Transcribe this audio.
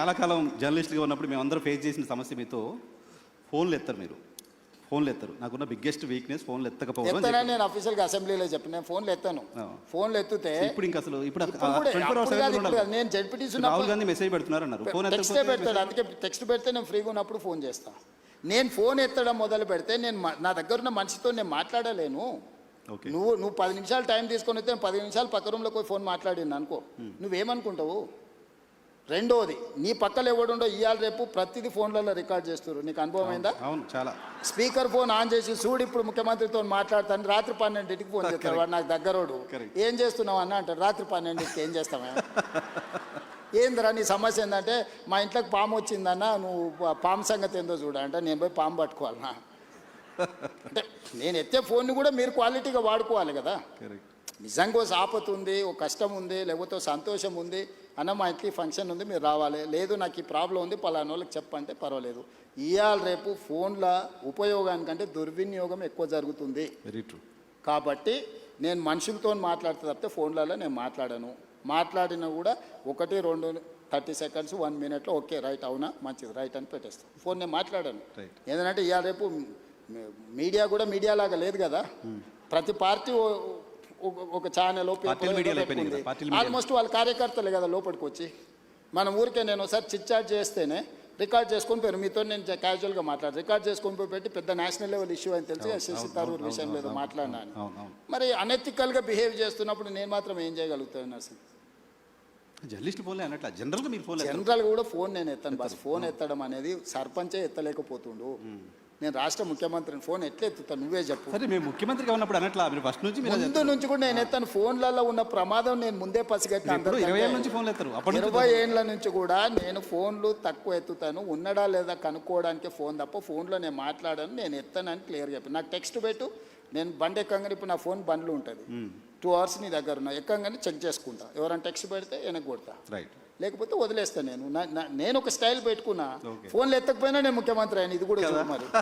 చాలా కాలం జర్నలిస్ట్గా ఉన్నప్పుడు మేమందరం ఫేస్ చేసిన సమస్య మీతో ఫోన్లు ఎత్తారు మీరు. ఫోన్లు ఎత్తారు. నాకున్న బిగ్గెస్ట్ వీక్నెస్ ఫోన్లు ఎత్తకపోవడం. ఎత్తానని నేను అఫీషియల్గా అసెంబ్లీలో చెప్పిన నేను ఫోన్లు ఎత్తాను. ఫోన్లు ఎత్తితే ఇప్పుడు ఇంకా అసలు నేను జడ్పీటీసీ రాహుల్ గాంధీ మెసేజ్ పెడుతున్నారు అన్నారు. ఫోన్ టెక్స్టే పెడతాడు. అందుకే టెక్స్ట్ పెడితే నేను ఫ్రీగా ఉన్నప్పుడు ఫోన్ చేస్తాను. నేను ఫోన్ ఎత్తడం మొదలు పెడితే నేను నా దగ్గర ఉన్న మనిషితో నేను మాట్లాడలేను. నువ్వు 10 నిమిషాలు టైం తీసుకొని వస్తే 10 నిమిషాలు పక్క రూమ్లో పోయి ఫోన్ మాట్లాడింది అనుకో, నువ్వేమనుకుంటావు? రెండోది, నీ పక్కలు ఎవడుండో ఇవాళ రేపు ప్రతిదీ ఫోన్లలో రికార్డ్ చేస్తారు. నీకు అనుభవం అయిందా? అవును, చాలా. స్పీకర్ ఫోన్ ఆన్ చేసి చూడు ఇప్పుడు ముఖ్యమంత్రితో మాట్లాడతాను, రాత్రి 12ంటికి ఫోన్ చేస్తాడు. వాడు నాకు దగ్గరోడు. ఏం చేస్తున్నావు అన్న అంటాడు. రాత్రి 12ంటికి ఏం చేస్తావా? ఏందిరా నీ సమస్య ఏంటంటే మా ఇంట్లోకి పాము వచ్చిందన్న, నువ్వు పాము సంగతి ఏందో చూడంటే నేను పోయి పాము పట్టుకోవాలన్నా. అంటే నేను ఎత్తే ఫోన్ని కూడా మీరు క్వాలిటీగా వాడుకోవాలి కదా. నిజంగా ఆపత్తు ఉంది, ఒక కష్టం ఉంది, లేకపోతే సంతోషం ఉంది అన్న, మా ఇంటికి ఫంక్షన్ ఉంది మీరు రావాలి, లేదు నాకు ఈ ప్రాబ్లం ఉంది పలానా వాళ్ళకి చెప్పంటే పర్వాలేదు. ఇవాళ రేపు ఫోన్ల ఉపయోగానికంటే దుర్వినియోగం ఎక్కువ జరుగుతుంది. Very true. కాబట్టి నేను మనుషులతో మాట్లాడితే తప్పితే ఫోన్లలో నేను మాట్లాడాను. మాట్లాడినా కూడా 1, 2, 30 సెకండ్స్ 1 మినిట్లో ఓకే రైట్ అవునా మంచిది రైట్ అని పెట్టేస్తాను. ఫోన్ నేను మాట్లాడాను. ఏంటంటే ఇవాళ రేపు మీడియా కూడా మీడియా లాగా లేదు కదా. ప్రతి పార్టీ ఒక ఛానల్ ఆల్మోస్ట్ వాళ్ళ కార్యకర్తలే కదా లోపలికి వచ్చి. మన ఊరికే నేను ఒకసారి చిట్చాట్ చేస్తేనే రికార్డ్ చేసుకొని పోయారు. మీతో నేను క్యాజువల్గా మాట్లాడాను. రికార్డ్ చేసుకొని పోయి పెట్టి పెద్ద నేషనల్ లెవెల్ ఇష్యూ అని తెలిసి ఎస్ఎస్సీ తరూరు విషయం లేదు మాట్లాడినా అని. మరి అనెథికల్గా బిహేవ్ చేస్తున్నప్పుడు నేను మాత్రం ఏం చేయగలుగుతాను అసలు? జర్నలిస్ట్ ఫోన్లే అన్నట్ల జనరల్గా మీరు ఫోన్ జనరల్గా కూడా ఫోన్ నేను ఎత్తాను. బస్ ఫోన్ ఎత్తడం అనేది సర్పంచే ఎత్తలేకపోతుండు. నేను రాష్ట్ర ముఖ్యమంత్రిని ఫోన్ ఎట్లా ఎత్తుతాను నువ్వే చెప్పు. సరే మేము ముఖ్యమంత్రిగా ఉన్నప్పుడు అన్నట్లా మీరు ఫస్ట్ నుంచి ముందు నుంచి కూడా నేను ఎత్తాను. ఫోన్లలో ఉన్న ప్రమాదం నేను ముందే పసిగట్టిన. 20 ఏళ్ళ నుంచి ఫోన్లు ఎత్తారు. 20 ఏళ్ళ నుంచి కూడా నేను ఫోన్లు తక్కువ ఎత్తుతాను. ఉన్నడా లేదా కనుక్కోవడానికి ఫోన్ తప్ప ఫోన్లో నేను మాట్లాడాను, నేను ఎత్తానని క్లియర్గా చెప్పాను. నాకు టెక్స్ట్ పెట్టు, నేను బండి ఎక్కంగానే ఇప్పుడు నా ఫోన్ బండ్లు ఉంటుంది 2 అవర్స్ నీ దగ్గర ఉన్నా ఎక్కంగానే చెక్ చేసుకుంటా. ఎవరైనా టెక్స్ట్ పెడితే వెనక్కి కొడతా, లేకపోతే వదిలేస్తాను. నేను ఒక స్టైల్ పెట్టుకున్నా. ఫోన్లు ఎత్తకపోయినా నేను ముఖ్యమంత్రి అయిన ఇది కూడా మరి.